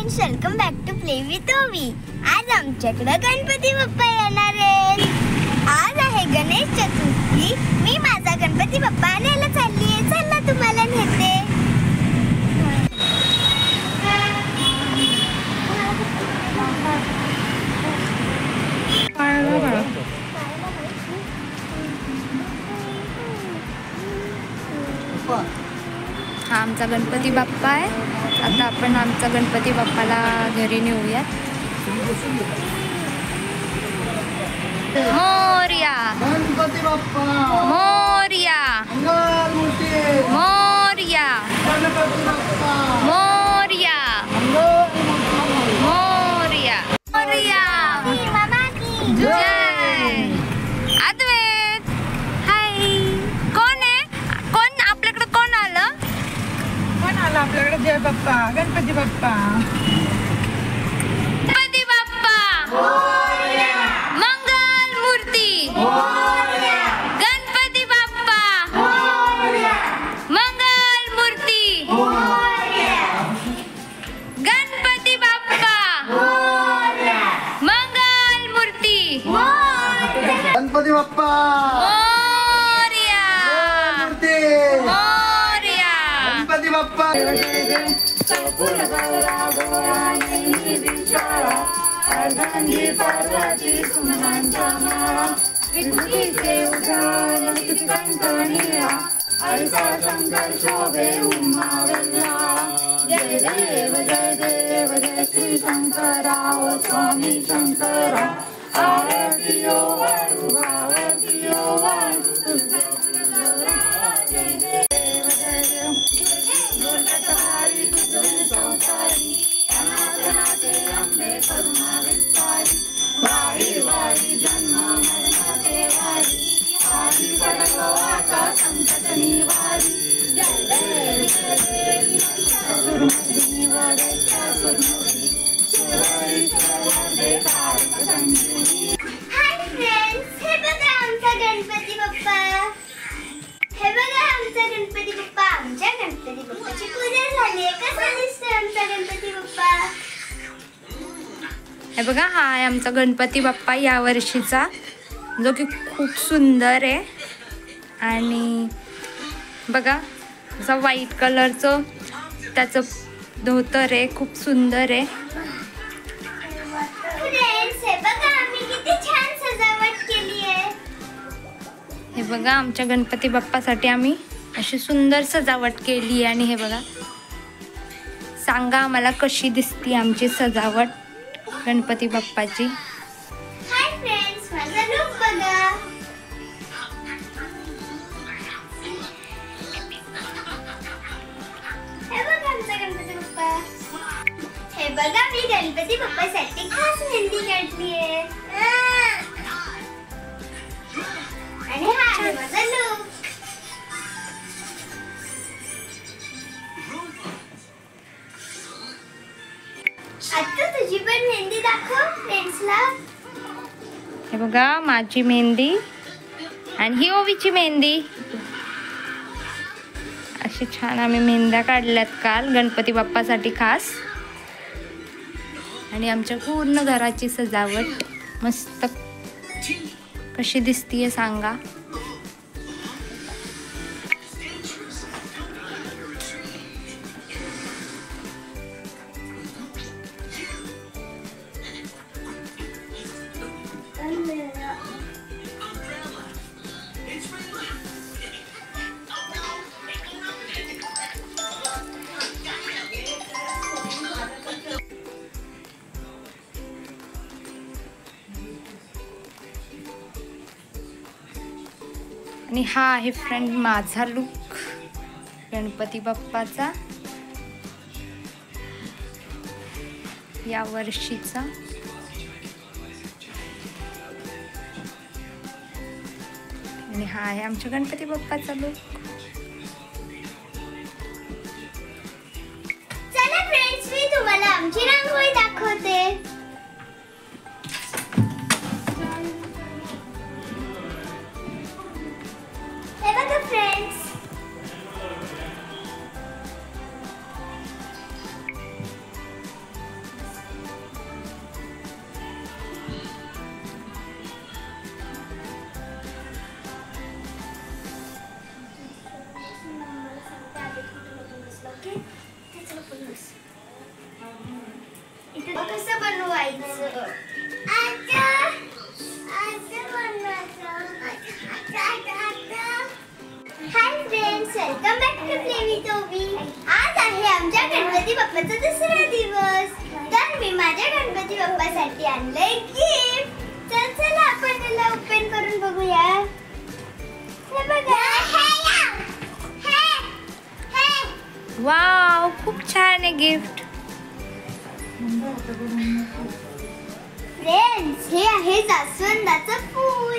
Friends, welcome back to play with Ovi. आज आमच्याकडे गणपती बाप्पा येणार आहे। आज आहे गणेश चतुर्थी। मी माझा गणपती बाप्पा आणायला चालली आहे। चला तुम्हाला नेते। हा आमचा गणपती बाप्पा आहे। आता आपण आमचा गणपती बाप्पाला घरी नेऊयात। मोरया गणपती बाप्पा मोरया मोरया गणपती बाप्पा मोरया मोरया मोरया मामा की जय। अद्वैत हाय। कोण आहे? कोण आपल्याकडे कोण आलं? कोण आला आपल्याकडे? जय बाप्पा गणपती बाप्पा गणपती बाप्पा मंगल मूर्ती गणपती बाप्पा मंगल मूर्ती गणपती बाप्पा मंगल मूर्ती गणपती बाप्पा मोरया मूर्ती मोरया गणपती बाप्पा जय देव जय श्री शंकरा ओ स्वामी शंकरा आरती ओ वाळू आरती ओ वाळू जय देव जय देव बोलत हरी तुझे संसारी अनाथनाथे अंबे करुणा विस्तारी वारी वारी जन्म मरणाचे वारी आधी पडलो आता संकट निवारी जय देव सुरमधी वदैत्य सुरमधी शिवरी देखारक संजीवनी। हाय फ्रेंड्स, हे बघा आमचा गणपती बाप्पा। हे बघा आमचा गणपती बाप्पा। आमच्या गणपती बाप्पाची पूजा झाली आहे। कसा दिसतोय आमचा गणपती बाप्पा? हे बघा, हा आहे आमचा गणपती बाप्पा या वर्षीचा, जो की खूप सुंदर आहे। आणि बघा असा व्हाईट कलरचं त्याचं धोतर आहे, खूप सुंदर आहे। फ्रेंड्स, हे बघा आम्ही किती छान सजावट केली आहे। हे बघा आमच्या गणपती बाप्पासाठी आम्ही अशी सुंदर सजावट केली आहे। आणि हे बघा, सांगा आम्हाला कशी दिसती आमची सजावट गणपती बाप्पाची। हाय फ्रेंड्स, माझा लुक बघा। हे बघा आमचा गणपती बाप्पा। हे बघा मी गणपती बाप्पासाठी खास मेहंदी काढली आहे। आणि हा आहे माझा लुक। आता तुझी पण मेहंदी दाखव फ्रेंड्सला। हे बघा माझी मेहंदी आणि ही ओवीची मेहंदी। अशी छान आम्ही मेहंद्या काढल्यात काल गणपती बाप्पासाठी खास। आणि आमच्या पूर्ण घराची सजावट मस्त कशी दिसतीये सांगा। आणि हा आहे फ्रेंड माझा लुक गणपती बाप्पाचा या वर्षीचा। आणि हा आहे आमच्या गणपती बाप्पाचा लुक। चला फ्रेंड्स, मी तुम्हाला आमची रांगोळी दाखवते। हे बघा फ्रेंड्स, लावायचं. Hi friends, welcome back to play with Ovi. आज आहे आमच्या गणपती बाप्पाचा दुसरा दिवस. तर मी माझ्या गणपती बाप्पासाठी आणलंय गिफ्ट. तर चला आपण त्याला ओपन करून बघूया. हे बघा. वाव, खूप छान आहे गिफ्ट. फ्रेंड्स, हे आहे जास्वंदाचं फूल.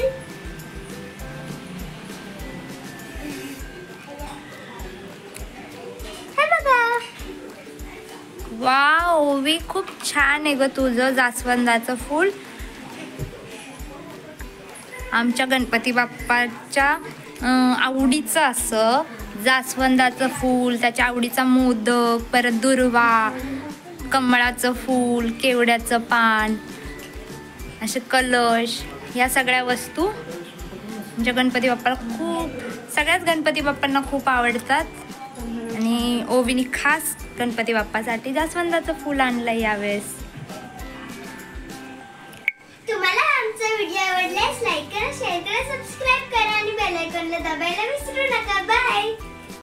हे बघा. वाव ओवी, खूप छान आहे ग तुझं जास्वंदाचं फूल. आमच्या गणपती बाप्पाच्या आवडीचं असं जास्वंदाचं फूल, त्याच्या आवडीचा मोदक, परत दुर्वा, कमळाचं फूल, केवड्याचं पान, असे कलश, ह्या सगळ्या वस्तू आमच्या गणपती बाप्पाला सगळ्याच गणपती बाप्पांना खूप आवडतात. आणि ओवीनी खास गणपती बाप्पासाठी जास्वंदाचं फूल आणलंय यावेळेस. तुम्हाला आमचा व्हिडिओ आवडल्यास लाईक करा, शेअर करा, सबस्क्राईब करा आणि बेल आयकॉनला दाबायला विसरू नका. बाय.